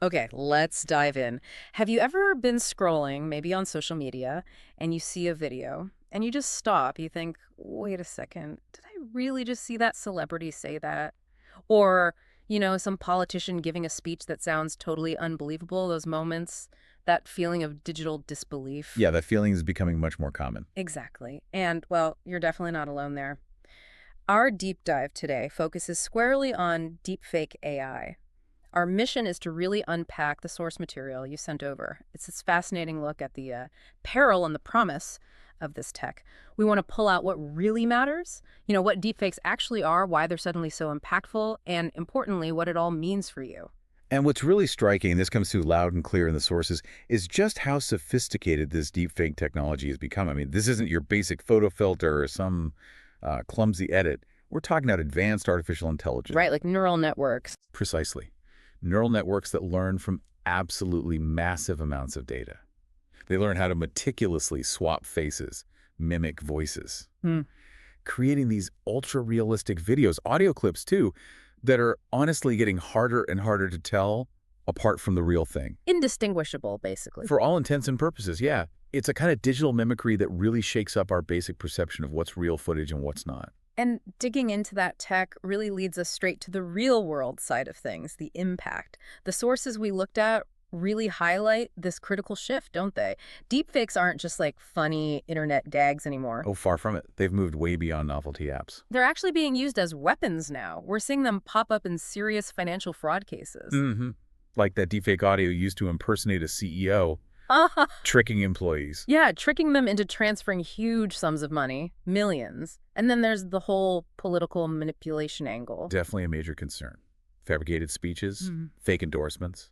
Okay, let's dive in. Have you ever been scrolling, maybe on social media, and you see a video and you just stop? You think, wait a second, did I really just see that celebrity say that? Or, some politician giving a speech that sounds totally unbelievable, those moments, that feeling of digital disbelief. Yeah, that feeling is becoming much more common. Exactly. And, well, you're definitely not alone there. Our deep dive today focuses squarely on deepfake AI. Our mission is to really unpack the source material you sent over. It's this fascinating look at the peril and the promise of this tech. We want to pull out what really matters, what deepfakes actually are, why they're suddenly so impactful, and importantly, what it all means for you. And what's really striking, and this comes through loud and clear in the sources, is just how sophisticated this deepfake technology has become. I mean, this isn't your basic photo filter or some clumsy edit. We're talking about advanced artificial intelligence. Right, like neural networks. Precisely. Neural networks that learn from absolutely massive amounts of data. They learn how to meticulously swap faces, mimic voices, Hmm. creating these ultra-realistic videos, audio clips too, that are honestly getting harder and harder to tell apart from the real thing. Indistinguishable, basically. For all intents and purposes, yeah. It's a kind of digital mimicry that really shakes up our basic perception of what's real footage and what's not. And digging into that tech really leads us straight to the real world side of things, the impact. The sources we looked at really highlight this critical shift, don't they? Deepfakes aren't just like funny internet gags anymore. Oh, far from it. They've moved way beyond novelty apps. They're actually being used as weapons now. We're seeing them pop up in serious financial fraud cases. Mm-hmm. Like that deepfake audio used to impersonate a CEO, Uh-huh. tricking employees. Yeah, tricking them into transferring huge sums of money, millions. And then there's the whole political manipulation angle. Definitely a major concern. Fabricated speeches, Mhm. fake endorsements,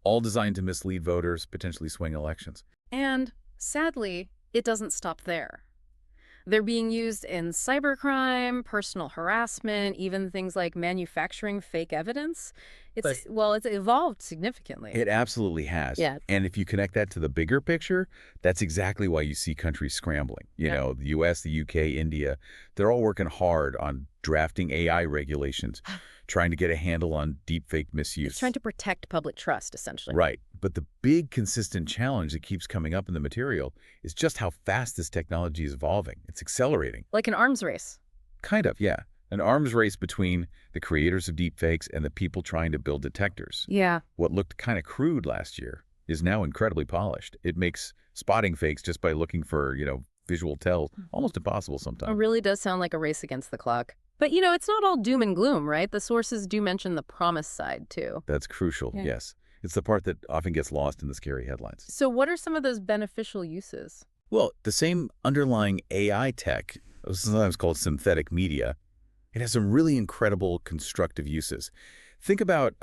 all designed to mislead voters, potentially swing elections. And sadly, it doesn't stop there. They're being used in cybercrime, personal harassment, even things like manufacturing fake evidence. It's evolved significantly. It absolutely has. Yeah. And if you connect that to the bigger picture, that's exactly why you see countries scrambling. Yeah. The US, the UK, India, they're all working hard on drafting AI regulations, trying to get a handle on deepfake misuse. It's trying to protect public trust, essentially. Right. But the big consistent challenge that keeps coming up in the material is just how fast this technology is evolving. It's accelerating. Like an arms race. Kind of, yeah. An arms race between the creators of deepfakes and the people trying to build detectors. Yeah. What looked kind of crude last year is now incredibly polished. It makes spotting fakes just by looking for, visual tell almost impossible It sometimes. really does sound like a race against the clock. But, it's not all doom and gloom, right? The sources do mention the promise side, too. That's crucial, Yeah. yes. It's the part that often gets lost in the scary headlines. So what are some of those beneficial uses? Well, the same underlying AI tech, sometimes called synthetic media, it has some really incredible constructive uses. Think about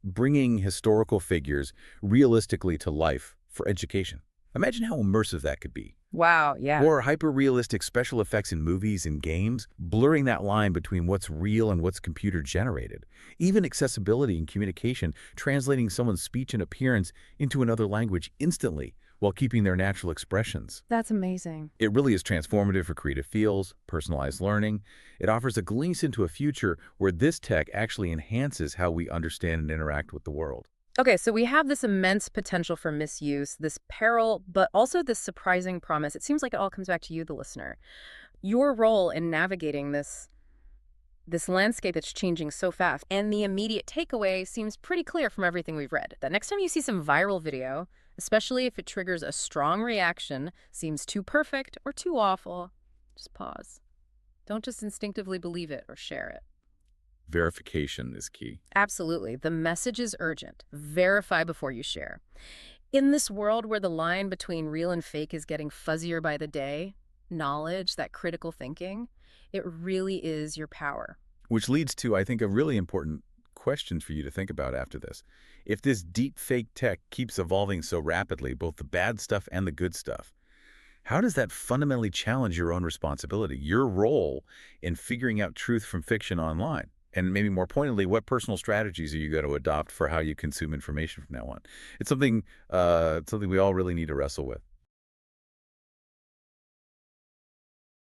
bringing historical figures realistically to life for education. Imagine how immersive that could be. Wow, yeah. Or hyper-realistic special effects in movies and games, blurring that line between what's real and what's computer-generated. Even accessibility and communication, translating someone's speech and appearance into another language instantly while keeping their natural expressions. That's amazing. It really is transformative for creative fields, personalized learning. It offers a glimpse into a future where this tech actually enhances how we understand and interact with the world. Okay, so we have this immense potential for misuse, this peril, but also this surprising promise. It seems like it all comes back to you, the listener. Your role in navigating this landscape that's changing so fast. And the immediate takeaway seems pretty clear from everything we've read. That next time you see some viral video, especially if it triggers a strong reaction, seems too perfect or too awful, just pause. Don't just instinctively believe it or share it. Verification is key. Absolutely. The message is urgent. Verify before you share. In this world where the line between real and fake is getting fuzzier by the day, knowledge, that critical thinking, it really is your power. Which leads to, I think, a really important question for you to think about after this. If this deep fake tech keeps evolving so rapidly, both the bad stuff and the good stuff, how does that fundamentally challenge your own responsibility, your role in figuring out truth from fiction online? And maybe more pointedly, what personal strategies are you going to adopt for how you consume information from now on? It's something we all really need to wrestle with.